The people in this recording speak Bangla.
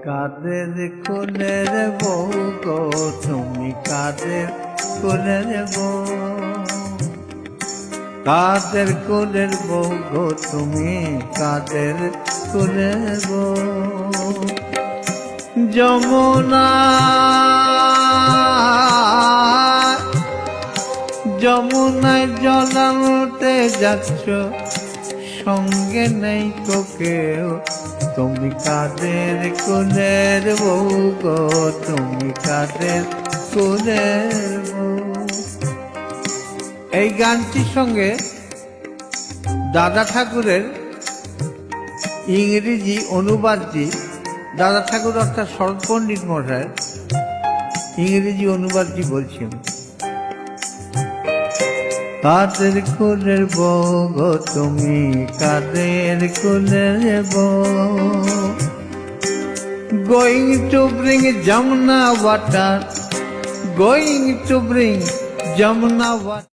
কাদের কোলের বউ গো তুমি কাদের কোলের বউ, কাদের কোলের বউ গো তুমি কাদের কোলের বউ। যমুনা যমুনায় জল আনতে যাচ্ছ সঙ্গে নেই তো কেউ, তুমি কাদের কোলের বউ গো তুমি কাদের কোলের বউ। এই গানটির সঙ্গে দাদা ঠাকুরের ইংরেজি অনুবাদটি, দাদা ঠাকুর অর্থাৎ শরৎ পণ্ডিত মশাই ইংরেজি অনুবাদটি বলছেন। কাদের কোলের বউ গো তুমি কাদের কোলের বউ, going to bring Jamuna water, going to bring Jamuna water.